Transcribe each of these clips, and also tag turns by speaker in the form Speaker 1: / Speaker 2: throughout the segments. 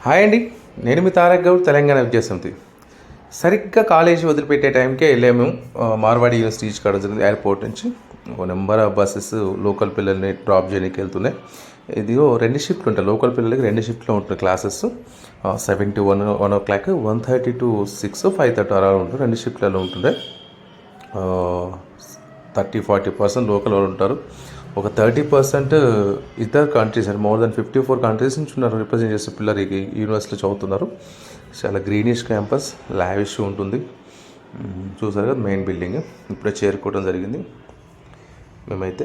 Speaker 1: Hi అండి, నేను మీ తారక్ గౌడ్, తెలంగాణ విద్యాసమితి. సరిగ్గా కాలేజీ వదిలిపెట్టే టైంకే వెళ్ళాము. మార్వాడి యూనివర్సిటీ రీచ్ కావడం జరిగింది. ఎయిర్పోర్ట్ నుంచి ఒక నెంబర్ ఆఫ్ బస్సెస్ లోకల్ పిల్లల్ని డ్రాప్ చేయడానికి వెళ్తున్నాయి. ఇదిగో 2 షిఫ్ట్లు ఉంటాయి. లోకల్ పిల్లలకి 2 షిఫ్ట్లో ఉంటుంది క్లాసెస్. 7 to 1 o'clock, 1:30 to 6, 5:30 అలా ఉంటుంది. 2 షిఫ్ట్లలో ఉంటుండే. 30-40% లోకల్ వాళ్ళు ఉంటారు. ఒక 30% ఇతర కంట్రీస్, అంటే మోర్ దెన్ 54 కంట్రీస్ నుంచి ఉన్నారు రిప్రజెంట్ చేసే పిల్లలు ఈ యూనివర్సిటీలో చదువుతున్నారు. చాలా గ్రీనిష్ క్యాంపస్, లావిష్ ఉంటుంది. చూసారు కదా మెయిన్ బిల్డింగ్. ఇప్పుడే చేరుకోవడం జరిగింది. మేమైతే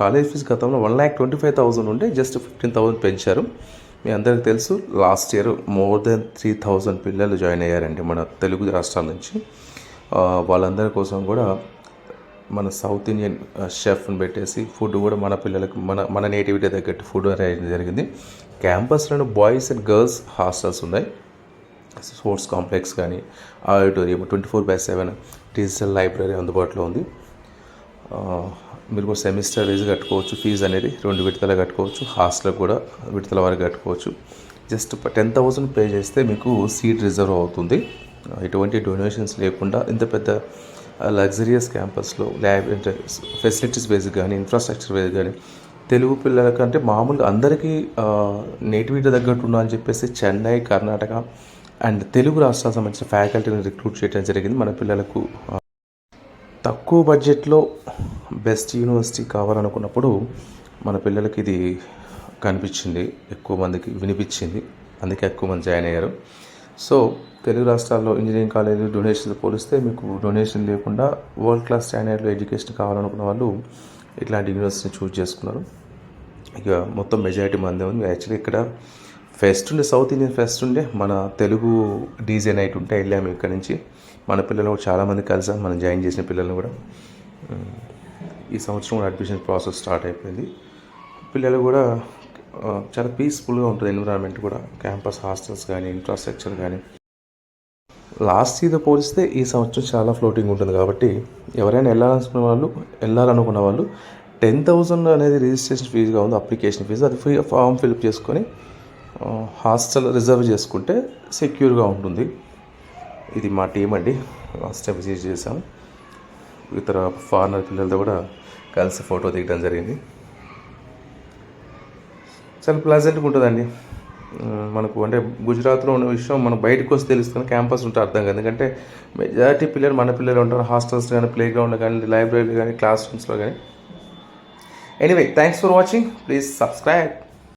Speaker 1: కాలేజ్ ఫీజు గతంలో 1,25,000 ఉంటే జస్ట్ 15,000 పెంచారు. మీ అందరికీ తెలుసు, లాస్ట్ ఇయర్ మోర్ దెన్ 3,000 పిల్లలు జాయిన్ అయ్యారండి మన తెలుగు రాష్ట్రాల నుంచి. వాళ్ళందరి కోసం కూడా మన సౌత్ ఇండియన్ షెఫ్ని పెట్టేసి ఫుడ్ కూడా మన పిల్లలకు మన నేటివిటీ తగ్గట్టు ఫుడ్ అరేంజ్ జరిగింది. క్యాంపస్లో బాయ్స్ అండ్ గర్ల్స్ హాస్టల్స్ ఉన్నాయి. స్పోర్ట్స్ కాంప్లెక్స్ కానీ, ఆడిటోరియం, 24/7 డిజిటల్ లైబ్రరీ అందుబాటులో ఉంది. మీరు కూడా సెమిస్టర్ వైజ్ కట్టుకోవచ్చు. ఫీజు అనేది 2 విడతలు కట్టుకోవచ్చు. హాస్టల్ కూడా విడతల వరకు కట్టుకోవచ్చు. జస్ట్ 10,000 పే చేస్తే మీకు సీట్ రిజర్వ్ అవుతుంది. ఎటువంటి డొనేషన్స్ లేకుండా ఇంత పెద్ద లగ్జరియస్ క్యాంపస్లో ల్యాబ్ ఫెసిలిటీస్ బేస్ కానీ, ఇన్ఫ్రాస్ట్రక్చర్ బేస్ కానీ, తెలుగు పిల్లలకంటే మామూలుగా అందరికీ నేటివిటీ తగ్గట్టు ఉన్నా అని చెప్పేసి చెన్నై, కర్ణాటక అండ్ తెలుగు రాష్ట్రాలకు సంబంధించిన ఫ్యాకల్టీని రిక్రూట్ చేయడం జరిగింది. మన పిల్లలకు తక్కువ బడ్జెట్లో బెస్ట్ యూనివర్సిటీ కావాలనుకున్నప్పుడు మన పిల్లలకి ఇది కనిపించింది, ఎక్కువ మందికి వినిపించింది. అందుకే ఎక్కువ మంది జాయిన్ అయ్యారు. సో తెలుగు రాష్ట్రాల్లో ఇంజనీరింగ్ కాలేజీలు డొనేషన్స్ పోలిస్తే మీకు డొనేషన్ లేకుండా వరల్డ్ క్లాస్ స్టాండర్డ్లో ఎడ్యుకేషన్ కావాలనుకున్న వాళ్ళు ఇట్లాంటి యూనివర్సిటీని చూస్ చేసుకున్నారు. ఇక మొత్తం మెజారిటీ మంది ఉంది. యాక్చువల్లీ ఇక్కడ ఫెస్ట్ ఉండే, సౌత్ ఇండియన్ ఫెస్ట్ ఉండే, మన తెలుగు డీజే నైట్ ఉంటే వెళ్ళాము ఇక్కడ నుంచి. మన పిల్లలు చాలామంది కలిసాం, మనం జాయిన్ చేసిన పిల్లల్ని కూడా. ఈ సంవత్సరం కూడా అడ్మిషన్ ప్రాసెస్ స్టార్ట్ అయిపోయింది. పిల్లలు కూడా చాలా పీస్ఫుల్గా ఉంటుంది ఎన్విరాన్మెంట్ కూడా. క్యాంపస్ హాస్టల్స్ కానీ, ఇన్ఫ్రాస్ట్రక్చర్ కానీ లాస్ట్ ఇయర్తో పోలిస్తే ఈ సంవత్సరం చాలా ఫ్లోటింగ్ ఉంటుంది. కాబట్టి ఎవరైనా వెళ్ళాలనుకున్న వాళ్ళు 10,000 అనేది రిజిస్ట్రేషన్ ఫీజుగా ఉంది, అప్లికేషన్ ఫీజు. అది ఫ్రీ ఫామ్ ఫిల్అప్ చేసుకొని హాస్టల్ రిజర్వ్ చేసుకుంటే సెక్యూర్గా ఉంటుంది. ఇది మా టీం అండి. లాస్ట్ టైం విజిట్ చేసాం. ఇతర ఫారినర్ పిల్లలతో కూడా కలిసి ఫోటో దిగడం జరిగింది. చాలా ప్లెజెంట్గా ఉంటుందండి. మనకు అంటే గుజరాత్లో ఉన్న విషయం మనం బయటకు వస్తే తెలుస్తుంది, క్యాంపస్ ఉంటే అర్థం కాదు. ఎందుకంటే మెజారిటీ పిల్లలు మన పిల్లలు ఉంటారు హాస్టల్స్ కానీ, ప్లే గ్రౌండ్లో కానీ, లైబ్రరీలో కానీ, క్లాస్ రూమ్స్లో కానీ. Anyway, thanks for watching. Please subscribe.